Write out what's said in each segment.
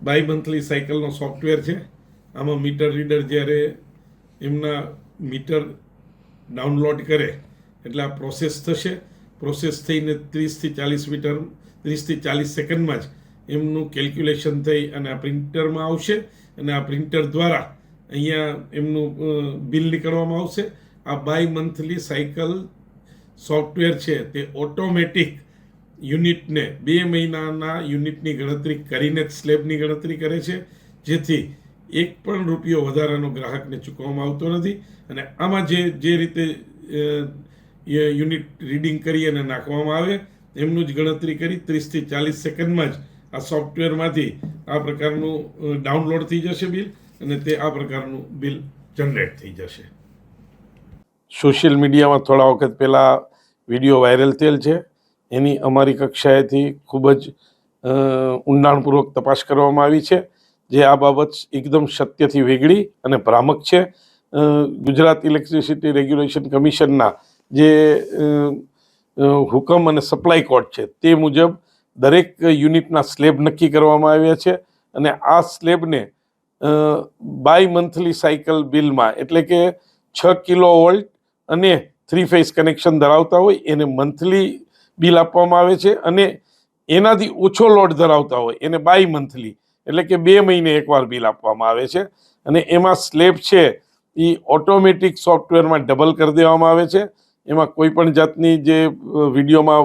By monthly સાયકલનો software છે. આમાં metre reader જ્યારે એમના મીટર ડાઉનલોડ કરે એટલે આ પ્રોસેસ થશે. પ્રોસેસ થઈને 30 થી 40 સેકન્ડમાં જ એમનું કેલ્ક્યુલેશન થઈ અને આ પ્રિન્ટરમાં આવશે અને આ પ્રિન્ટર દ્વારા અહીંયા એમનું બિલ નીકળવામાં આવશે. આ બાય મંથલી સાયકલ સોફ્ટવેર છે તે ઓટોમેટિક યુનિટને 2 મહિનાના યુનિટની ગણતરી કરીને જ સ્લેબની ગણતરી કરે છે, જેથી એક પણ રૂપિયો વધારાનો ગ્રાહકને ચૂકવવામાં આવતો નથી. અને આમાં જે રીતે યુનિટ રીડિંગ કરી અને નાખવામાં આવે એમનું જ ગણતરી કરી 30 થી 40 સેકન્ડમાં જ આ સોફ્ટવેરમાંથી આ પ્રકારનું ડાઉનલોડ થઈ જશે બિલ અને તે આ પ્રકારનું બિલ જનરેટ થઈ જશે. સોશિયલ મીડિયામાં થોડા વખત પહેલાં વિડીયો વાયરલ થયેલ છે. એની અમારી કક્ષાએથી ખૂબ જ ઊંડાણપૂર્વક તપાસ કરવામાં આવી છે, જે આ બાબત એકદમ સત્યથી વેગળી અને ભ્રામક છે. ગુજરાત ઇલેક્ટ્રિસિટી રેગ્યુલેશન કમિશનના જે હુકમ અને સપ્લાય કોડ છે તે મુજબ દરેક યુનિટના સ્લેબ નક્કી કરવામાં આવ્યા છે અને આ સ્લેબને બાય મંથલી સાયકલ બિલમાં એટલે કે 6 કિલોવોલ્ટ અને 3 ફેઝ કનેક્શન ધરાવતા હોય એને મંથલી બિલ આપવામાં આવે છે અને એનાથી ઓછો લોડ ધરાવતા હોય એને બાય મંથલી એટલે કે 2 મહિને એકવાર બિલ આપવામાં આવે છે. અને એમાં સ્લેબ છે એ ઓટોમેટિક સોફ્ટવેરમાં ડબલ કરી દેવામાં આવે છે. એમાં કોઈ પણ જાતની જે વિડીયોમાં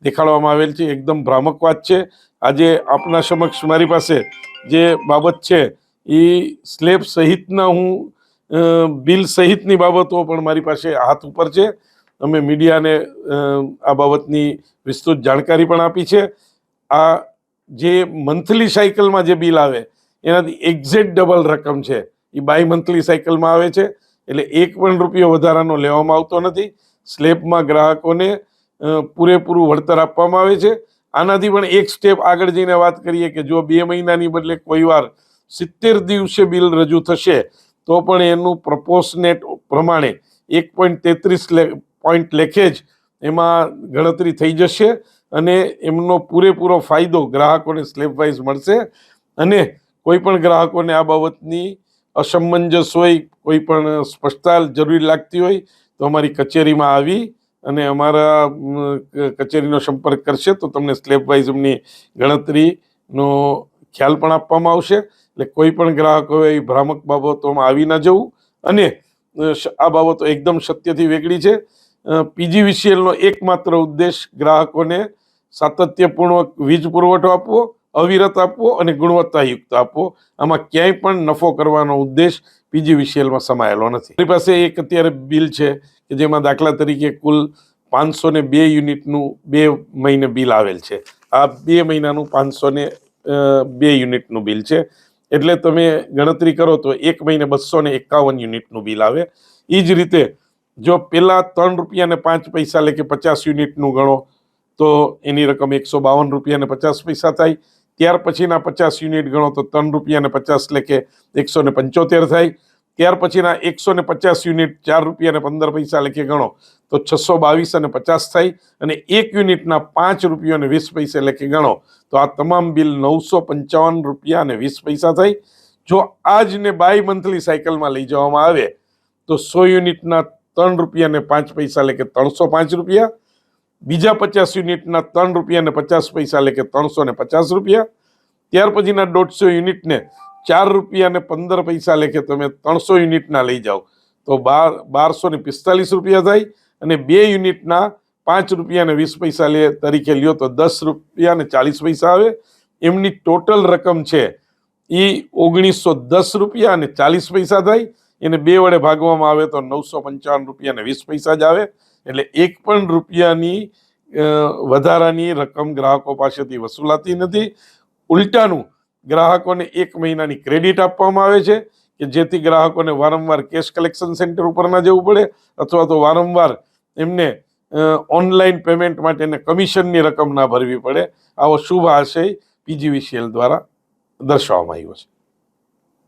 દેખાડવામાં આવેલ છે એકદમ ભ્રામક વાત છે. આજે આપના સમક્ષ મારી પાસે જે બાબત છે એ સ્લેબ સહિતના હું બિલ સહિતની બાબતો પણ મારી પાસે હાથ ઉપર છે. અમે મીડિયાને આ બાબતની વિસ્તૃત જાણકારી પણ આપી છે. આ જે મંથલી સાયકલમાં જે બિલ આવે એનાથી એક્ઝેક્ટ ડબલ રકમ છે એ બાય મંથલી સાયકલમાં આવે છે. એટલે એક પણ રૂપિયો વધારાનો લેવામાં આવતો નથી. સ્લેબમાં ગ્રાહકોને પૂરેપૂરું વળતર આપવામાં આવે છે. આનાથી પણ એક સ્ટેપ આગળ જઈને વાત કરીએ કે જો 2 મહિનાની બદલે કોઈ વાર 70 દિવસે બિલ રજૂ થશે તો પણ એનું પ્રપોર્શનેટ પ્રમાણે 1.33 પોઈન્ટ લેખે જ એમાં ગણતરી થઈ જશે અને એમનો પૂરેપૂરો ફાયદો ગ્રાહકોને સ્લેબ વાઇઝ મળશે. અને કોઈ પણ ગ્રાહકોને આ બાબતની અસમંજસ હોય, કોઈ પણ સ્પષ્ટતા જરૂરી લાગતી હોય તો અમારી કચેરીમાં આવી અને અમારા કચેરીનો સંપર્ક કરશે તો તમને સ્લેબ વાઇઝ એમની ગણતરીનો ખ્યાલ પણ આપવામાં આવશે. એટલે કોઈ પણ ગ્રાહકોએ એ ભ્રામક બાબતોમાં આવી ન જવું અને આ બાબતો એકદમ સત્યથી વેગળી છે. પીજીવીસીએલનો એકમાત્ર ઉદ્દેશ ગ્રાહકોને સાતત્યપૂર્વક વીજ પુરવઠો આપવો, અવિરત આપવો અને ગુણવત્તાયુક્ત આપવો. આમાં ક્યાંય પણ નફો કરવાનો ઉદ્દેશ પીજીવીસીએલમાં સમાયેલો નથી. મારી પાસે એક અત્યારે બિલ છે કે જેમાં દાખલા તરીકે કુલ 502 યુનિટનું 2 મહિને બિલ આવેલ છે. આ 2 મહિનાનું 502 યુનિટનું બિલ છે. એટલે તમે ગણતરી કરો તો 1 મહિને 251 યુનિટનું બિલ આવે. એ જ રીતે જો પહેલાં ₹3.05 લેખે 50 યુનિટનું ગણો તો એની રકમ ₹152.50 થાય. ત્યાર પછીના 50 યુનિટ ગણો તો ₹3.50 લેખે 175 થાય. ત્યાર પછીના 150 યુનિટ ₹4.15 લેખે ગણો તો 622.50 થાય. અને 1 યુનિટના ₹5.20 લેખે ગણો તો આ તમામ બિલ ₹955.20 થાય. જો આજને બાય મંથલી સાયકલમાં લઈ જવામાં આવે તો 100 યુનિટના ₹3.05 લેખે ₹305, બીજા 50 યુનિટના ₹3.50 લેખે ₹350, ત્યાર પછીના 150 યુનિટને ₹4.15 લેખે તમે 300 યુનિટના લઈ જાઓ તો ₹1245 થાય. અને 2 યુનિટના ₹5.20 તરીકે લ્યો તો ₹10.40 આવે. એમની ટોટલ રકમ છે એ ₹1910.40 થાય. એને 2 વડે ભાગવામાં આવે તો ₹955.20 જ આવે. એટલે એક પણ રૂપિયાની વધારાની રકમ ગ્રાહકો પાસેથી વસૂલાતી નથી. ઉલટાનું ગ્રાહકોને 1 મહિનાની ક્રેડિટ આપવામાં આવે છે કે જેથી ગ્રાહકોને વારંવાર કેશ કલેક્શન સેન્ટર ઉપર ના જવું પડે અથવા તો વારંવાર એમને ઓનલાઈન પેમેન્ટ માટેને કમિશનની રકમ ના ભરવી પડે. આવો શુભ આશય પીજીવીસીએલ દ્વારા દર્શાવવામાં આવ્યો છે.